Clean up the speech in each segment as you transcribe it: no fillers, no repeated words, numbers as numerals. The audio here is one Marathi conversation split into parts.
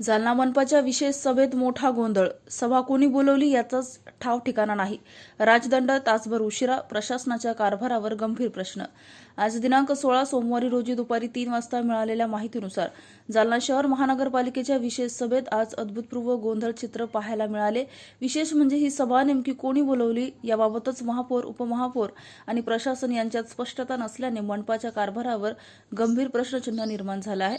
जालना मनपाच्या विशेष सभेत मोठा गोंधळ. सभा कोणी बोलवली याचाच ठाव ठिकाणा नाही. राजदंड, तासभर उशिरा, प्रशासनाच्या कारभारावर गंभीर प्रश्न. आज दिनांक 16 सोमवारी रोजी दुपारी 3 वाजता मिळालेल्या माहितीनुसार जालना शहर महानगरपालिकेच्या विशेष सभेत आज अभूतपूर्व गोंधळ चित्र पाहायला मिळाले. विशेष म्हणजे ही सभा नेमकी कोणी बोलवली याबाबतच महापौर, उपमहापौर आणि प्रशासन यांच्यात स्पष्टता नसल्याने मनपाच्या कारभारावर गंभीर प्रश्नचिन्ह निर्माण झालं आहे.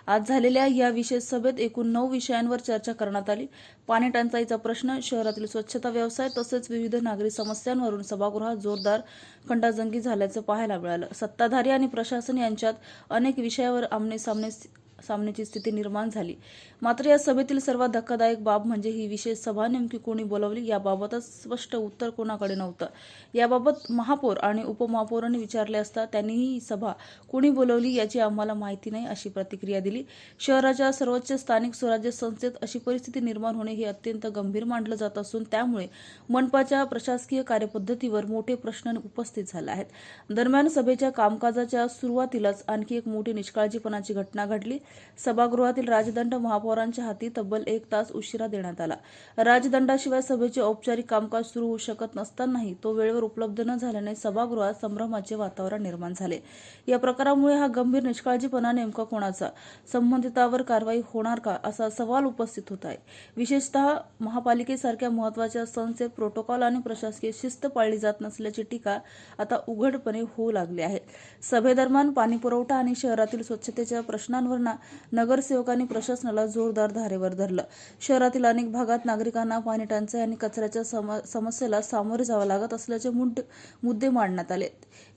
आज झालेल्या या विशेष सभेत एकूण 9 विषयांवर चर्चा करण्यात आली. पाणी टंचाईचा प्रश्न, शहरातील स्वच्छता व्यवसाय तसेच विविध नागरी समस्यांवरून सभागृहात जोरदार खंडाजंगी झाल्याचं पाहायला मिळालं. सत्ताधारी आणि प्रशासन यांच्यात अनेक विषयावर आमने-सामनेची स्थिती निर्माण झाली. मात्र या सभेतील सर्वात धक्कादायक बाब म्हणजे ही विशेष सभा नेमकी कोणी बोलावली याबाबतच स्पष्ट उत्तर कोणाकडे नव्हतं. याबाबत महापौर आणि उपमहापौरांनी विचारले असता त्यांनी ही सभा कोणी बोलावली याची आम्हाला माहिती नाही अशी प्रतिक्रिया दिली. शहराच्या सर्वोच्च स्थानिक स्वराज्य संस्थेत अशी परिस्थिती निर्माण होणे हे अत्यंत गंभीर मानलं जात असून त्यामुळे मनपाच्या प्रशासकीय कार्यपद्धतीवर मोठे प्रश्न उपस्थित झाले आहेत. दरम्यान सभेच्या कामकाजाच्या सुरुवातीलाच आणखी एक मोठी निष्काळजीपणाची घटना घडली. सभागृहातील राजदंड महापौरांच्या हाती तब्बल 1 तास उशिरा देण्यात आला. राजदंडाशिवाय सभेचे औपचारिक कामकाज सुरू होऊ शकत नसतानाही तो वेळेवर उपलब्ध न झाल्याने सभागृहात संभ्रमाचे वातावरण निर्माण झाले. या प्रकारामुळे हा गंभीर निष्काळजीपणा नेमका कोणाचा? संबंधितांवर कारवाई होणार का असा सवाल उपस्थित होत आहे. विशेषतः महापालिकेसारख्या महत्त्वाच्या संस्थेत प्रोटोकॉल आणि प्रशासकीय शिस्त पाळली जात नसल्याची टीका आता उघडपणे होऊ लागली आहे. सभेदरम्यान पाणीपुरवठा आणि शहरातील स्वच्छतेच्या प्रश्नांवर नगरसेवकांनी प्रशासनाला जोरदार धारेवर धरलं. शहरातील अनेक भागात नागरिकांना पाणी टंचाई आणि कचऱ्याच्या समस्येला सामोरे जावे लागत असल्याचे मुद्दे मांडण्यात आले.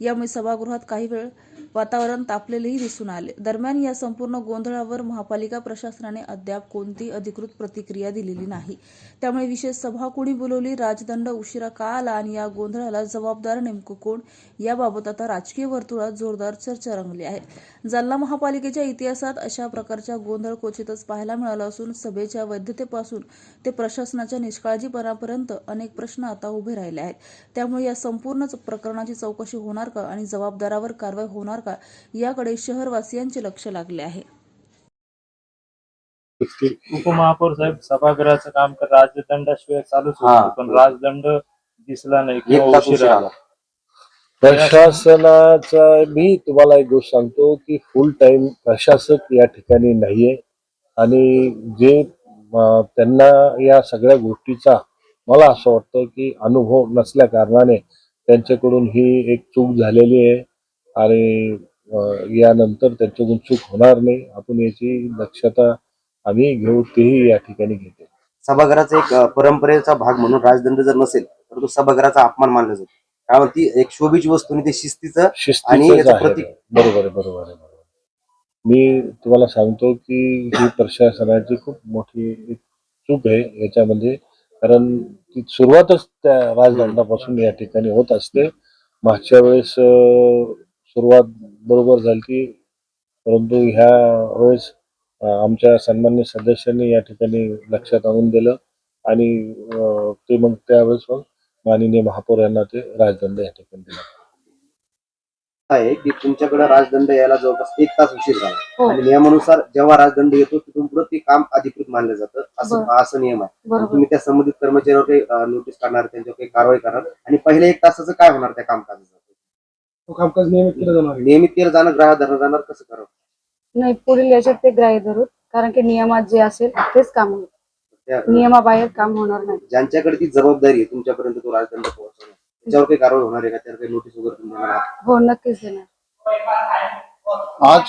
यामुळे सभागृहात काही वेळ वातावरण तापलेलेही दिसून आले. दरम्यान या संपूर्ण गोंधळावर महापालिका प्रशासनाने अद्याप कोणतीही अधिकृत प्रतिक्रिया दिलेली नाही. त्यामुळे विशेष सभा कोणी बोलवली, राजदंड उशिरा का आला आणि या गोंधळाला जबाबदार नेमकं कोण याबाबत आता राजकीय वर्तुळात जोरदार चर्चा रंगली आहे. जालना महापालिकेच्या इतिहासात अशा प्रकारचा गोंधळ क्वचितच पाहायला मिळाला असून सभेच्या वैधतेपासून ते प्रशासनाच्या निष्काळजीपणापर्यंत अनेक प्रश्न आता उभे राहिले आहेत. त्यामुळे या संपूर्ण प्रकरणाची चौकशी होणार का आणि जबाबदारावर कारवाई होणार का याकडे शहरवासियांचे लक्ष लागले आहे. उपमहापौर साहेब, सभागृहाचं काम कर राजदंडाशिवाय चालूच होतं, पण राजदंड दिसला नाही किंवा उशिरा आला. प्रशासनाचा मी तुम्हाला एक गोष्ट सांगतो की फुल टाइम प्रशासक या ठिकाणी नाहीये आणि जे त्यांना या सगळ्या गोष्टीचा मला असं वाटतं की अनुभव नसल्या कारणाने त्यांच्याकडून ही एक चूक झालेली आहे आणि यानंतर त्यांच्याकडून चूक होणार नाही. आपण याची दक्षता आम्ही घेऊ, तेही या ठिकाणी घेतो. सभागृहाचा एक परंपरेचा भाग म्हणून राजदंड जर नसेल तर तो सभागृहाचा अपमान मानला जातो. त्यावर ती एक शोभेची वस्तू आणि ते शिस्तीचं आणि प्रतीक. बरोबर आहे. मी तुम्हाला सांगतो की ही प्रशासनाची खूप मोठी चूक आहे याच्यामध्ये, कारण ती सुरुवातच त्या राजदंडापासून या ठिकाणी होत असते. मागच्या वेळेस सुरुवात बरोबर झाली, परंतु ह्या वेळेस आमच्या सन्माननीय सदस्यांनी या ठिकाणी लक्षात आणून दिलं आणि ते मग त्यावेळेस माननीय महापौर यांना ते राजदंड या ठिकाणी दिला आहे की तुमच्याकडे राजदंड यायला जवळपास 1 तास उशीर झाला आणि नियमानुसार जेव्हा राजदंड येतो तिथून पुढे ते काम अधिकृत मानलं जातं असं नियम आहे. तुम्ही त्या संबंधित कर्मचाऱ्यावर काही नोटीस काढणार, त्यांच्यावर काही कारवाई करणार आणि पहिल्या 1 तासाचं काय होणार त्या कामकाजाचं? कामकाज नियमित केलं जाणं, ग्राह्य धरलं जाणार, कसं करावं? नाही, पुढील याच्यात ते ग्राह्य धरू, कारण की नियमात जे असेल तेच काम होईल, नियमाबाहेर काम होणार नाही. ज्यांच्याकडे ती जबाबदारी आहे तुमच्यापर्यंत तो राजदंड पोहोचवणं, त्याच्यावर काही कारवाई होणार आहे का? त्यावर काही नोटीस वगैरे तुम्ही देणार? हो, नक्कीच देणार. आज